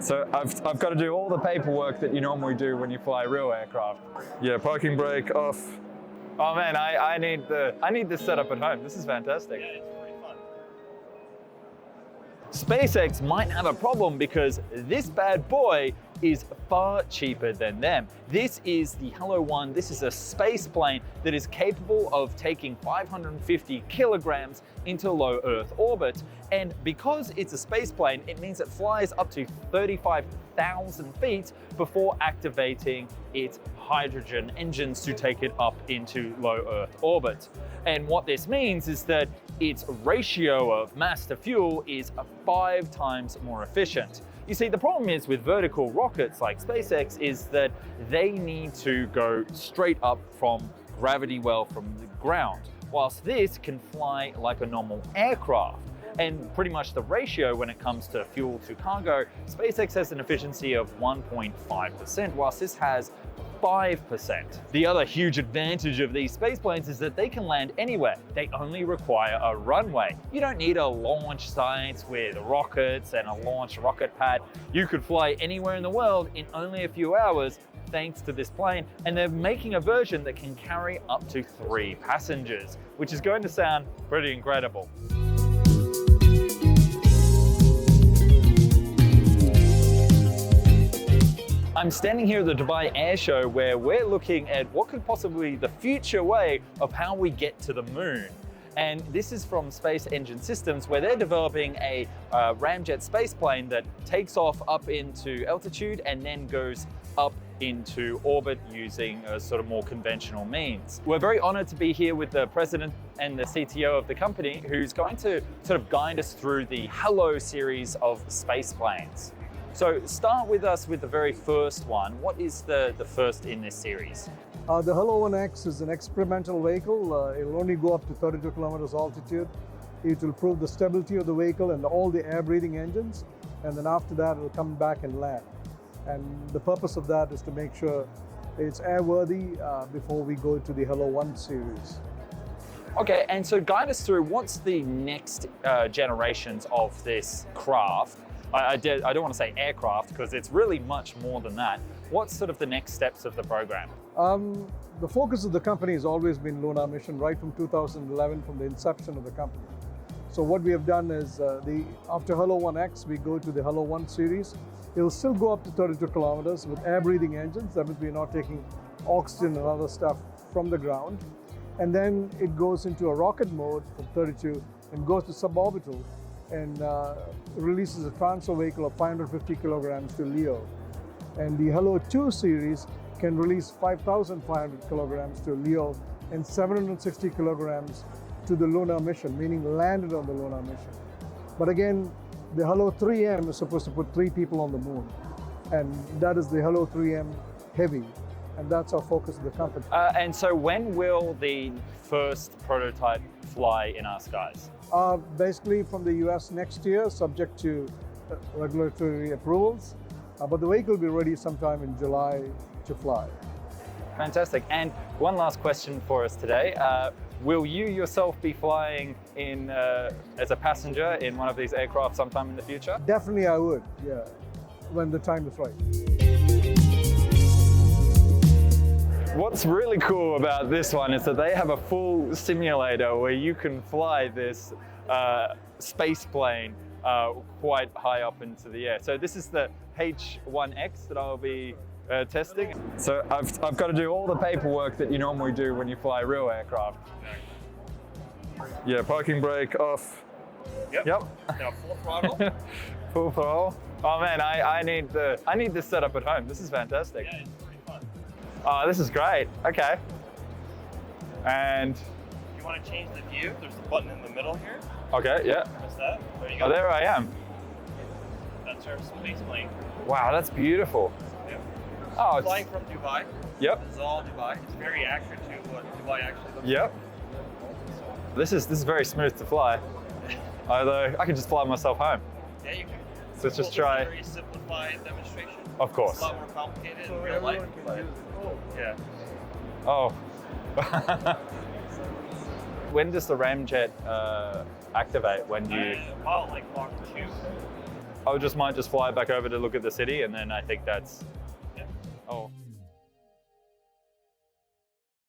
So I've got to do all the paperwork that you normally do when you fly real aircraft. Yeah, parking brake off. Oh man, I need this set up at home. This is fantastic. Yeah, it's pretty fun. SpaceX might have a problem because this bad boy is far cheaper than them. This is the Hello One. This is a space plane that is capable of taking 550 kilograms into low Earth orbit. And because it's a space plane, it means it flies up to 35,000 feet before activating its hydrogen engines to take it up into low Earth orbit. And what this means is that its ratio of mass to fuel is 5 times more efficient. You see, the problem is with vertical rockets like SpaceX is that they need to go straight up from gravity well from the ground, whilst this can fly like a normal aircraft. And pretty much the ratio when it comes to fuel to cargo, SpaceX has an efficiency of 1.5%, whilst this has 5%. The other huge advantage of these space planes is that they can land anywhere. They only require a runway. You don't need a launch site with rockets and a launch rocket pad. You could fly anywhere in the world in only a few hours thanks to this plane, and they're making a version that can carry up to 3 passengers, which is going to sound pretty incredible. I'm standing here at the Dubai Airshow where we're looking at what could possibly be the future way of how we get to the moon. And this is from Space Engine Systems, where they're developing a ramjet space plane that takes off up into altitude and then goes up into orbit using a sort of more conventional means. We're very honored to be here with the president and the CTO of the company, who's going to sort of guide us through the Hello series of space planes. So start with us with the very first one. What is the first in this series? The Hello 1X is an experimental vehicle. It'll only go up to 32 kilometers altitude. It will prove the stability of the vehicle and all the air-breathing engines. And then after that, it'll come back and land. And the purpose of that is to make sure it's airworthy before we go to the Hello 1 series. Okay, and so guide us through what's the next generations of this craft. I don't want to say aircraft because it's really much more than that. What's sort of the next steps of the program? The focus of the company has always been lunar mission right from 2011, from the inception of the company. So what we have done is after Hello 1X, we go to the Hello 1 series. It'll still go up to 32 kilometers with air-breathing engines. That means we're not taking oxygen and other stuff from the ground. And then it goes into a rocket mode from 32 and goes to suborbital and releases a transfer vehicle of 550 kilograms to LEO. And the Hello 2 series can release 5,500 kilograms to LEO and 760 kilograms to the lunar mission, meaning landed on the lunar mission. But again, the Hello 3M is supposed to put 3 people on the moon. And that is the Hello 3M Heavy. And that's our focus of the company. And so when will the first prototype fly in our skies? Basically from the US next year, subject to regulatory approvals. But the vehicle will be ready sometime in July to fly. Fantastic. And one last question for us today. Will you yourself be flying in as a passenger in one of these aircraft sometime in the future? Definitely I would, yeah, when the time is right. What's really cool about this one is that they have a full simulator where you can fly this space plane quite high up into the air. So this is the H1X that I'll be testing. So I've got to do all the paperwork that you normally do when you fly real aircraft. Yeah, parking brake off. Yep. Now full throttle. Full throttle. Oh man, I need this set up at home. This is fantastic. Yeah, it's pretty fun. Oh, this is great. Okay. And If you want to change the view, there's the button in the middle here. okay, yeah. Press that. There you go. Oh, there I am. That's our space plane. Wow, that's beautiful. Yep. Oh, it's, Flying from Dubai. yep, This is all Dubai. It's very accurate to what Dubai actually looks yep. This is very smooth to fly. Although I can just fly myself home. like. Yeah, you can. So let's just This is try. a very simplified demonstration. Of course. It's a lot more complicated in real life. But yeah. Oh. When does the ramjet activate? When do you? About like Mach 2. I might just fly back over to look at the city, and then I think that's